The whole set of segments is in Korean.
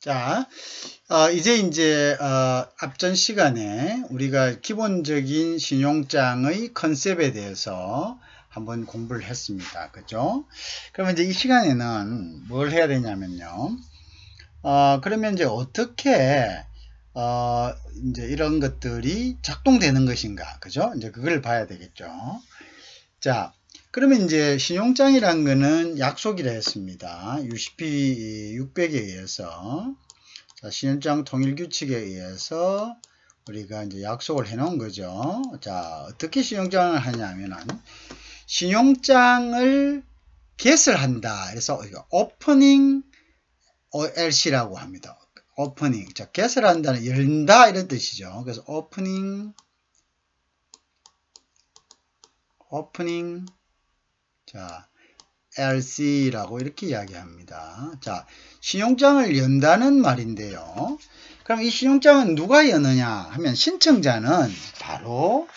자, 이제 앞전 시간에 우리가 기본적인 신용장의 컨셉에 대해서 한번 공부를 했습니다. 그죠? 그러면 이제 이 시간에는 뭘 해야 되냐면요. 그러면 이제 어떻게, 이제 이런 것들이 작동되는 것인가. 그죠? 이제 그걸 봐야 되겠죠. 자, 그러면 이제 신용장이란 거는 약속이라 했습니다. UCP 600에 의해서. 자, 신용장 통일규칙에 의해서 우리가 이제 약속을 해 놓은 거죠. 자, 어떻게 신용장을 하냐면은, 신용장을 개설한다. 그래서 오프닝 OLC라고 합니다. 오프닝. 자, 개설한다는 열다 이런 뜻이죠. 그래서 오프닝. 자, LC라고 이렇게 이야기합니다. 자, 신용장을 연다는 말인데요. 그럼 이 신용장은 누가 여느냐 하면 신청자는 바로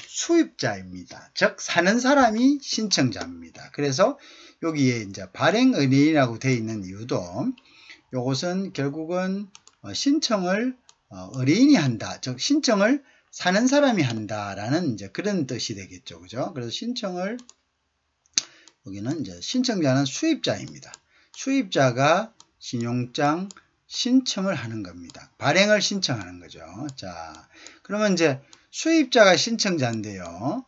수입자입니다. 즉 사는 사람이 신청자입니다. 그래서 여기에 이제 발행의뢰인이라고 되어 있는 이유도 이것은 결국은 신청을 의뢰인이 한다. 즉 신청을 사는 사람이 한다라는 이제 그런 뜻이 되겠죠. 그죠? 그래서 신청을 여기는 이제 신청자는 수입자입니다. 수입자가 신용장 신청을 하는 겁니다. 발행을 신청하는 거죠. 자, 그러면 이제 수입자가 신청자인데요.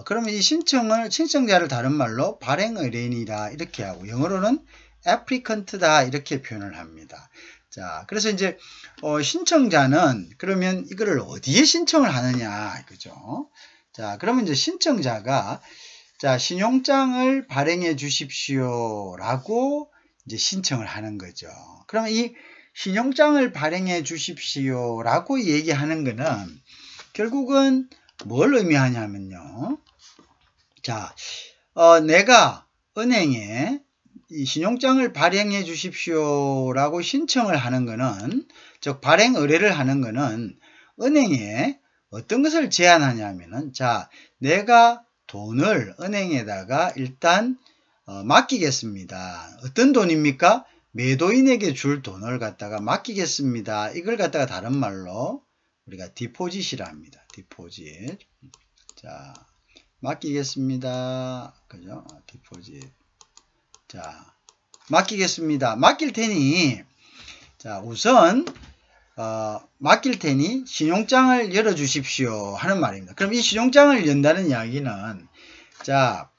그러면 이 신청자를 다른 말로 발행 의뢰인이라 이렇게 하고 영어로는 applicant다 이렇게 표현을 합니다. 자, 그래서 이제 신청자는 그러면 이거를 어디에 신청을 하느냐, 그죠? 자, 그러면 이제 신청자가 자, 신용장을 발행해 주십시오 라고 이제 신청을 하는 거죠. 그러면 이 신용장을 발행해 주십시오 라고 얘기하는 거는 결국은 뭘 의미하냐면요. 자, 내가 은행에 이 신용장을 발행해 주십시오 라고 신청을 하는 거는, 즉 발행 의뢰를 하는 거는 은행에 어떤 것을 제안하냐면은, 자, 내가 돈을 은행에다가 일단 맡기겠습니다. 어떤 돈입니까? 매도인에게 줄 돈을 갖다가 맡기겠습니다. 이걸 갖다가 다른 말로 우리가 디포짓이라 합니다. 디포짓. 자, 맡기겠습니다. 그죠? 디포짓. 자, 맡기겠습니다. 맡길 테니, 자, 우선 맡길 테니 신용장을 열어주십시오 하는 말입니다. 그럼 이 신용장을 연다는 이야기는, 자,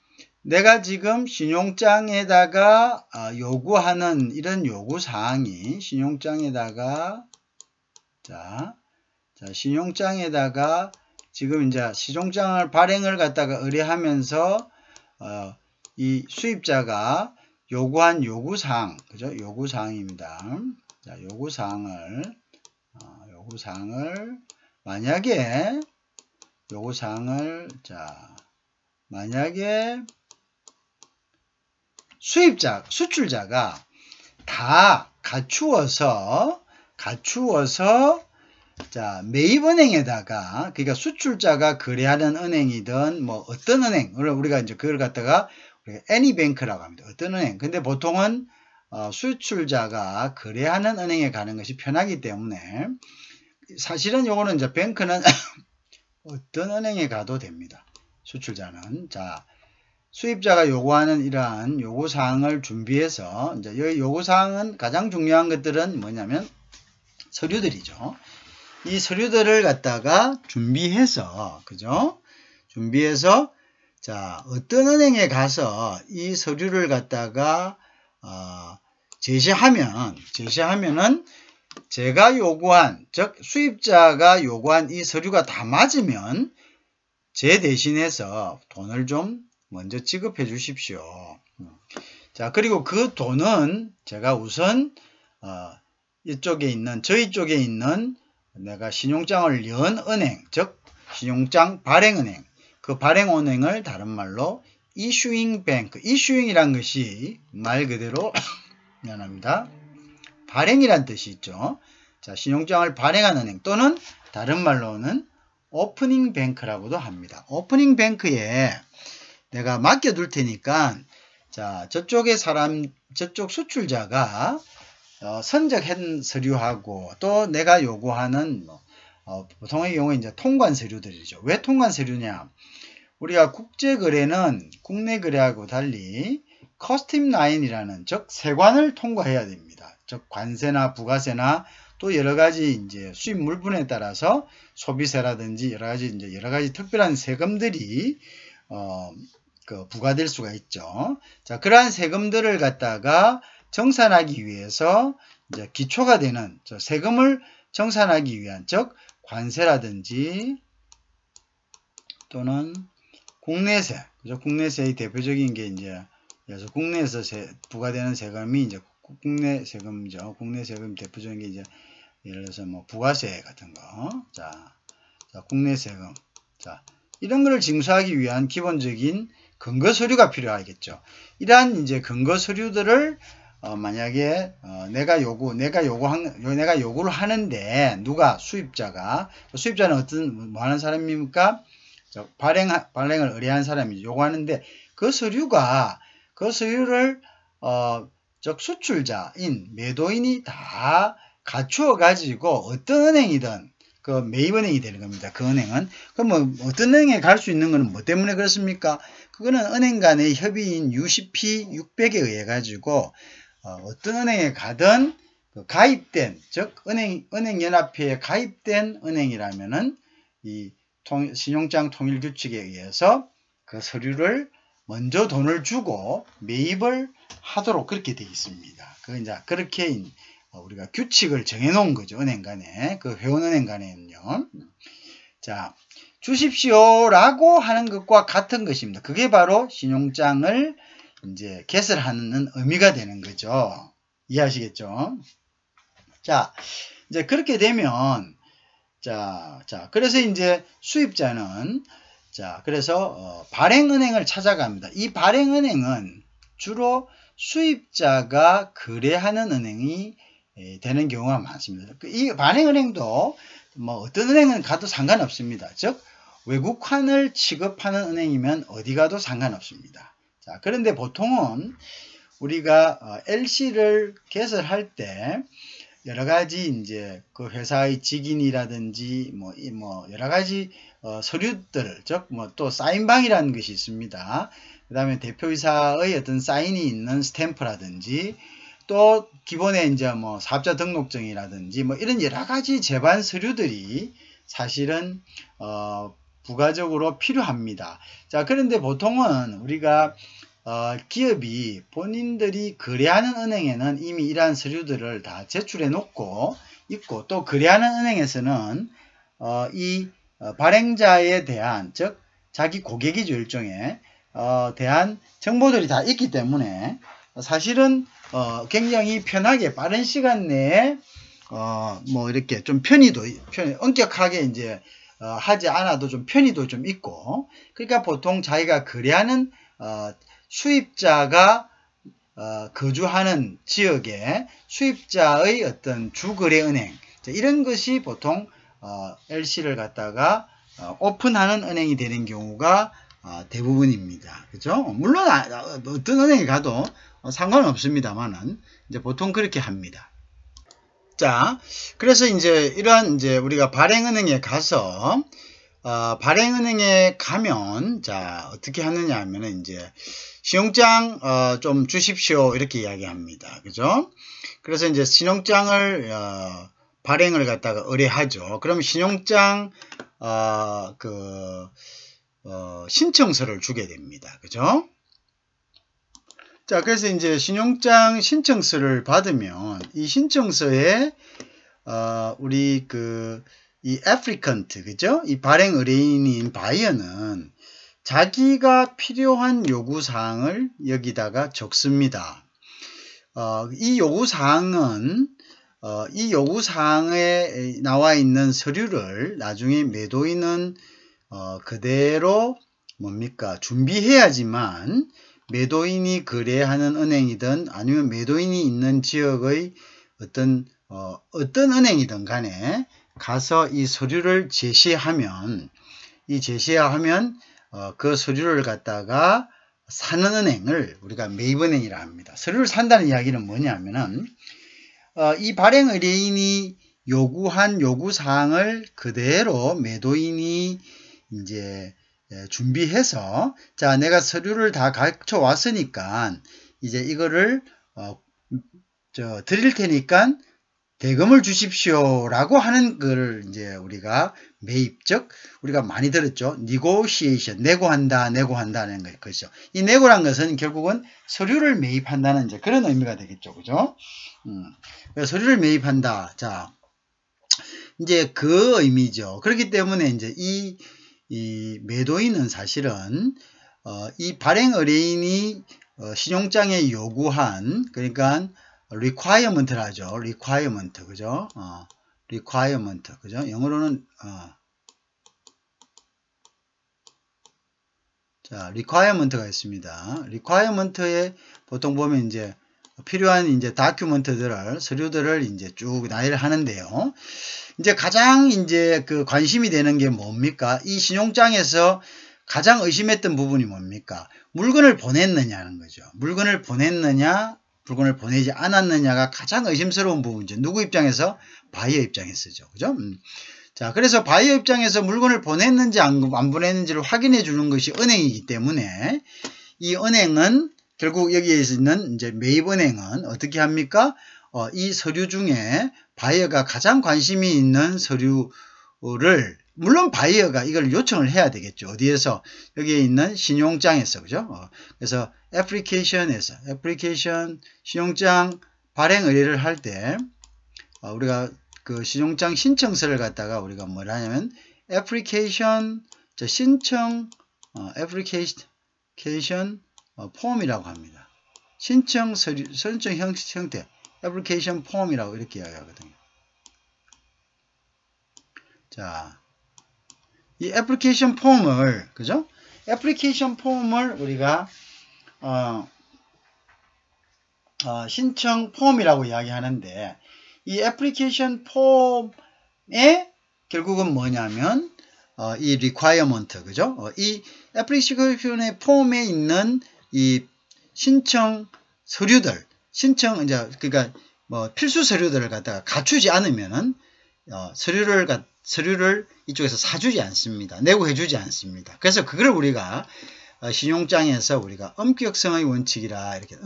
내가 지금 신용장에다가 요구하는 이런 요구사항이 신용장에다가 신용장에다가 지금 이제 신용장을 발행을 갖다가 의뢰하면서 이 수입자가 요구한 요구사항, 그죠? 요구사항입니다. 자, 요구사항을 만약에 수출자가 다 갖추어서 자, 매입은행에다가, 그러니까 수출자가 거래하는 은행이든 뭐 어떤 은행, 우리가 이제 그걸 갖다가 애니뱅크라고 합니다. 어떤 은행. 근데 보통은 수출자가 거래하는 은행에 가는 것이 편하기 때문에 사실은 요거는 이제 뱅크는 어떤 은행에 가도 됩니다. 수출자는. 자, 수입자가 요구하는 이러한 요구사항을 준비해서, 이제 이 요구사항은 가장 중요한 것들은 뭐냐면 서류들이죠. 이 서류들을 갖다가 준비해서, 그죠? 준비해서, 자, 어떤 은행에 가서 이 서류를 갖다가, 제시하면은 제가 요구한, 즉, 수입자가 요구한 이 서류가 다 맞으면 제 대신해서 돈을 좀 먼저 지급해 주십시오. 자, 그리고 그 돈은 제가 우선, 저희 쪽에 있는 내가 신용장을 연 은행, 즉, 신용장 발행은행, 그 발행은행을 다른 말로 이슈잉 뱅크, 이슈잉이란 것이 말 그대로 미안합니다. 발행이란 뜻이 있죠. 자, 신용장을 발행한 은행 또는 다른 말로는 오프닝 뱅크라고도 합니다. 오프닝 뱅크에 내가 맡겨둘 테니까, 자, 저쪽 수출자가 선적한 서류하고 또 내가 요구하는 보통의 경우에 이제 통관 서류들이죠. 왜 통관 서류냐? 우리가 국제거래는 국내 거래하고 달리 커스텀 라인이라는 즉 세관을 통과해야 됩니다. 즉 관세나 부가세나 또 여러 가지 이제 수입 물분에 따라서 소비세라든지 여러 가지 특별한 세금들이 부과될 수가 있죠. 자, 그러한 세금들을 갖다가 정산하기 위해서 이제 기초가 되는 세금을 정산하기 위한 즉 관세라든지 또는 국내세, 그죠? 국내세의 대표적인 게 이제 그래서 국내에서 부과되는 세금이 이제 국내 세금이죠. 국내 세금 대표적인 게 이제 예를 들어서 뭐 부가세 같은 거, 자 국내 세금, 자 이런 거를 징수하기 위한 기본적인 근거 서류가 필요하겠죠. 이러한 이제 근거 서류들을 만약에 내가 요구를 하는데 누가 수입자는 뭐 하는 사람입니까? 발행을 의뢰한 사람이 요구하는데 그 서류를 즉 수출자인 매도인이 다 갖추어 가지고 어떤 은행이든 그 매입은행이 되는 겁니다. 그 은행은 그럼 뭐 어떤 은행에 갈 수 있는 거는 뭐 때문에 그렇습니까? 그거는 은행 간의 협의인 UCP 600에 의해 가지고 어떤 은행에 가든 가입된 즉 은행연합회에 가입된 은행이라면은 이 신용장 통일 규칙에 의해서 그 서류를 먼저 돈을 주고 매입을 하도록 그렇게 되어 있습니다. 그렇게 우리가 규칙을 정해 놓은 거죠. 은행 간에, 그 회원은행 간에는요. 자, 주십시오라고 하는 것과 같은 것입니다. 그게 바로 신용장을 이제 개설하는 의미가 되는 거죠. 이해하시겠죠? 자, 이제 그렇게 되면, 그래서 이제 수입자는, 그래서, 발행은행을 찾아갑니다. 이 발행은행은 주로 수입자가 거래하는 은행이 되는 경우가 많습니다. 이 발행은행도 뭐 어떤 은행은 가도 상관없습니다. 즉 외국환을 취급하는 은행이면 어디 가도 상관없습니다. 자, 그런데 보통은 우리가 LC를 개설할 때 여러 가지 이제 그 회사의 직인이라든지 뭐 여러 가지 서류들, 즉 뭐 또 사인방이라는 것이 있습니다. 그 다음에 대표이사의 어떤 사인이 있는 스탬프라든지 또 기본에 이제 뭐 사업자 등록증이라든지 뭐 이런 여러 가지 제반 서류들이 사실은 부가적으로 필요합니다. 자, 그런데 보통은 우리가 기업이 본인들이 거래하는 은행에는 이미 이러한 서류들을 다 제출해 놓고 있고 또 거래하는 은행에서는 이 발행자에 대한 즉 자기 고객이죠 일종의 대한 정보들이 다 있기 때문에 사실은 굉장히 편하게 빠른 시간 내에 뭐 이렇게 좀 엄격하게 이제 하지 않아도 좀 편의도 좀 있고 그러니까 보통 자기가 거래하는 수입자가 거주하는 지역의 수입자의 어떤 주거래은행 이런 것이 보통 LC를 갖다가 오픈하는 은행이 되는 경우가 대부분입니다. 그죠? 물론 어떤 은행에 가도 상관없습니다만은 이제 보통 그렇게 합니다. 자, 그래서 이제 이러한 이제 우리가 발행은행에 가서 발행은행에 가면 자 어떻게 하느냐 하면은 이제 신용장 좀 주십시오 이렇게 이야기합니다. 그죠? 그래서 이제 신용장을 발행을 갖다가 의뢰하죠. 그럼 신용장 신청서를 주게 됩니다. 그죠? 자, 그래서 이제 신용장 신청서를 받으면 이 신청서에 우리 이 애플리컨트, 그죠? 이 발행 의뢰인인 바이어는 자기가 필요한 요구사항을 여기다가 적습니다. 이 요구사항은 이 요구사항에 나와 있는 서류를 나중에 매도인은 그대로 준비해야지만 매도인이 거래하는 은행이든 아니면 매도인이 있는 지역의 어떤 은행이든 간에 가서 이 서류를 제시하면 그 서류를 갖다가 사는 은행을 우리가 매입은행이라 합니다. 서류를 산다는 이야기는 뭐냐면은 이 발행 의뢰인이 요구한 요구사항을 그대로 매도인이 이제 준비해서, 자, 내가 서류를 다 갖춰 왔으니까 이제 이거를 드릴 테니까 대금을 주십시오라고 하는 걸 이제 우리가 매입, 즉 우리가 많이 들었죠. negotiation, 내고한다는 것이죠. 이 내고란 것은 결국은 서류를 매입한다는 이제 그런 의미가 되겠죠, 그죠? 서류를 매입한다. 자, 이제 그 의미죠. 그렇기 때문에 이제 이 매도인은 사실은 이 발행 의뢰인이 신용장에 요구한, 그러니까 requirement를 하죠. requirement, 그죠? requirement, 그죠? 영어로는 자, requirement가 있습니다. requirement에 보통 보면 이제 필요한 이제 다큐멘트들을, 서류들을 이제 쭉 나열을 하는데요. 이제 가장 이제 그 관심이 되는 게 뭡니까? 이 신용장에서 가장 의심했던 부분이 뭡니까? 물건을 보냈느냐는 거죠. 물건을 보냈느냐, 물건을 보내지 않았느냐가 가장 의심스러운 부분이죠. 누구 입장에서? 바이어 입장에서죠. 그죠? 자, 그래서 바이어 입장에서 물건을 보냈는지 안 보냈는지를 확인해 주는 것이 은행이기 때문에 이 은행은 결국 여기에 있는 이제 매입은행은 어떻게 합니까? 이 서류 중에 바이어가 가장 관심이 있는 서류를, 물론 바이어가 이걸 요청을 해야 되겠죠. 어디에서? 여기에 있는 신용장에서, 그죠? 그래서 애플리케이션 신용장 발행 의뢰를 할 때 우리가 그 신용장 신청서를 갖다가 우리가 뭘 하냐면 애플리케이션 폼이라고 합니다. 신청 서류, 신청 형태, 애플리케이션 폼이라고 이렇게 이야기하거든요. 자, 이 애플리케이션 폼을, 그죠? 애플리케이션 폼을 우리가 신청 폼이라고 이야기하는데, 이 애플리케이션 폼에 결국은 뭐냐면 이 requirement, 그죠? 이 애플리케이션의 폼에 있는 이 신청 서류들, 이제 그러니까 뭐 필수 서류들을 갖다가 갖추지 않으면은 서류를 이쪽에서 사주지 않습니다. 내고해주지 않습니다. 그래서 그걸 우리가 신용장에서 우리가 엄격성의 원칙이라 이렇게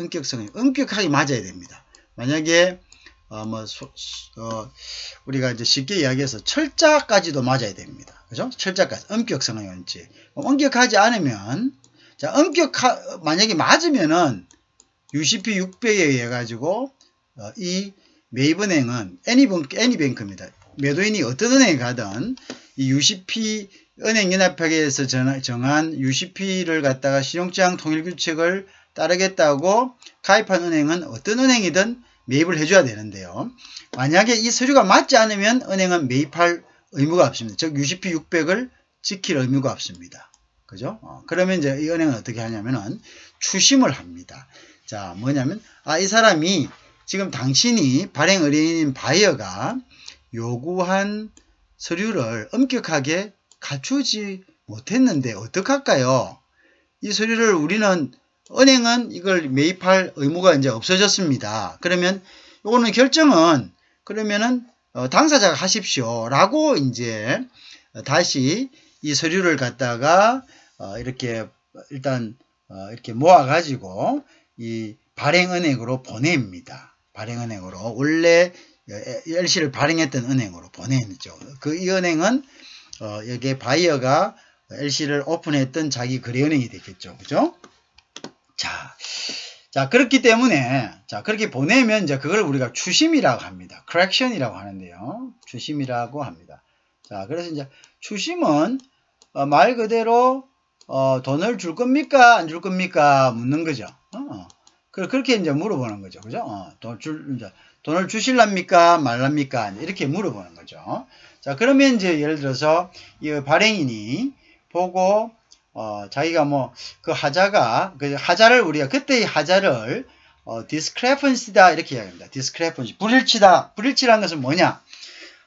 엄격하게 맞아야 됩니다. 만약에 우리가 이제 쉽게 이야기해서 철자까지도 맞아야 됩니다. 그죠? 철자까지 엄격성의 원칙. 엄격하지 않으면, 자, 만약에 맞으면은 UCP 600에 의해 가지고 이 매입은행은 애니뱅크입니다. 매도인이 어떤 은행에 가든 이 UCP 은행연합회에서 정한 UCP를 갖다가 신용장 통일규칙을 따르겠다고 가입한 은행은 어떤 은행이든 매입을 해줘야 되는데요. 만약에 이 서류가 맞지 않으면 은행은 매입할 의무가 없습니다. 즉 UCP 600을 지킬 의무가 없습니다. 그죠? 그러면 이제 이 은행은 어떻게 하냐면은 추심을 합니다. 자, 뭐냐면 이 사람이 지금 당신이 발행 의뢰인인 바이어가 요구한 서류를 엄격하게 갖추지 못했는데 어떡할까요? 이 서류를 은행은 이걸 매입할 의무가 이제 없어졌습니다. 그러면 요거는 결정은 그러면은 당사자가 하십시오 라고 이제 다시 이 서류를 갖다가 이렇게 일단 이렇게 모아 가지고 이 발행은행으로 보냅니다. 발행은행으로 원래 LC를 발행했던 은행으로 보내죠. 이 은행은 여기에 바이어가 LC를 오픈했던 자기 거래은행이 되겠죠. 그죠? 자, 그렇기 때문에, 자, 그렇게 보내면 이제 그걸 우리가 추심이라고 합니다. correction이라고 하는데요. 추심이라고 합니다. 자, 그래서 이제 추심은 말 그대로 돈을 줄 겁니까? 안 줄 겁니까? 묻는 거죠. 그렇게 이제 물어보는 거죠. 그죠? 돈을 주실랍니까? 말랍니까? 이렇게 물어보는 거죠. 자, 그러면 이제 예를 들어서 이 발행인이 보고 자기가 그 하자를 우리가 그때의 하자를 discrepancy다 이렇게 이야기합니다. discrepancy, 불일치다. 불일치라는 것은 뭐냐?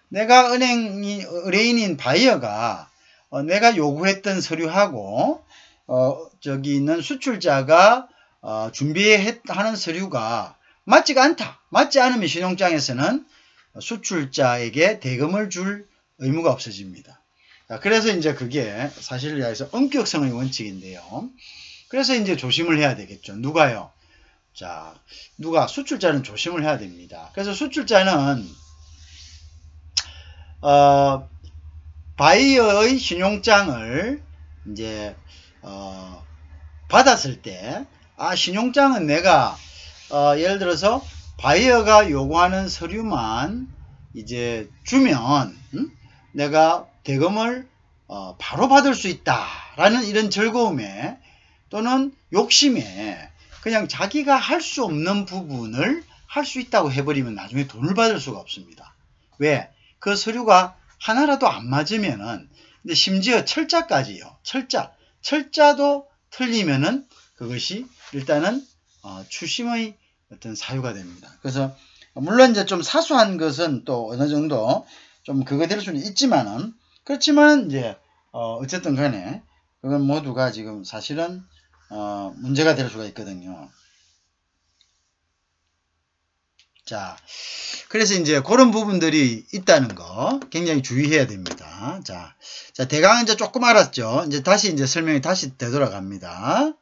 내가 의뢰인인 바이어가 내가 요구했던 서류하고 저기 있는 수출자가 준비하는 서류가 맞지가 않다. 맞지 않으면 신용장에서는 수출자에게 대금을 줄 의무가 없어집니다. 자, 그래서 이제 그게 사실을 위해서 엄격성의 원칙인데요. 그래서 이제 조심을 해야 되겠죠. 누가요? 자, 수출자는 조심을 해야 됩니다. 그래서 수출자는 바이어의 신용장을 이제 받았을 때, 신용장은 내가 예를 들어서 바이어가 요구하는 서류만 이제 주면 내가 대금을 바로 받을 수 있다라는 이런 즐거움에 또는 욕심에 그냥 자기가 할 수 없는 부분을 할 수 있다고 해버리면 나중에 돈을 받을 수가 없습니다. 왜? 그 서류가 하나라도 안 맞으면은, 근데 심지어 철자까지요. 철자도 틀리면은 그것이 일단은 추심의 어떤 사유가 됩니다. 그래서 물론 이제 좀 사소한 것은 또 어느 정도 좀 그거 될 수는 있지만은, 그렇지만 이제 어쨌든 간에 그건 모두가 지금 사실은 문제가 될 수가 있거든요. 자, 그래서 이제 그런 부분들이 있다는 거 굉장히 주의해야 됩니다. 자, 대강 이제 조금 알았죠? 이제 다시 설명이 다시 되돌아갑니다.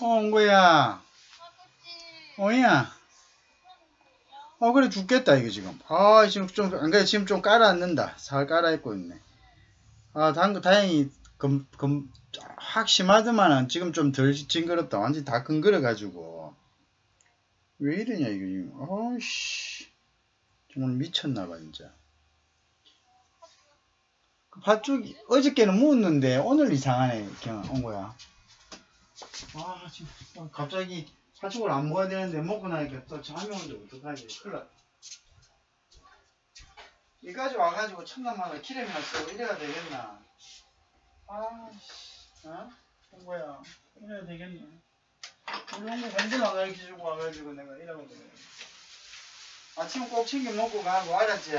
옹구야. 오야. 그래, 죽겠다, 이거 지금. 지금 좀, 안 그래, 지금 좀 깔아앉는다. 살 깔아입고 있네. 다행히, 확 심하더만은 지금 좀 덜 징그럽다. 완전히 다 끈그려가지고. 왜 이러냐, 이거 지금. 씨. 정말 미쳤나봐, 진짜. 팥죽이, 어저께는 묵었는데, 오늘 이상하네, 그냥 온 거야. 지금, 갑자기, 팥죽을 안 먹어야 되는데, 먹고 나니까 또 잠이 오는데, 어떡하지? 큰일 났다. 이까지 와가지고, 천남마다 기름이나 쓰고 이래야 되겠나? 온 거야. 이래야 되겠네. 우리 형님 완전 안 가르쳐주고 와가지고, 내가 이러고 그래. 아침 꼭 챙겨 먹고 가고, 알았지?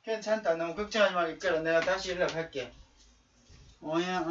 괜찮다. 너무 걱정하지 말고 있거라. 내가 다시 연락할게. 오야.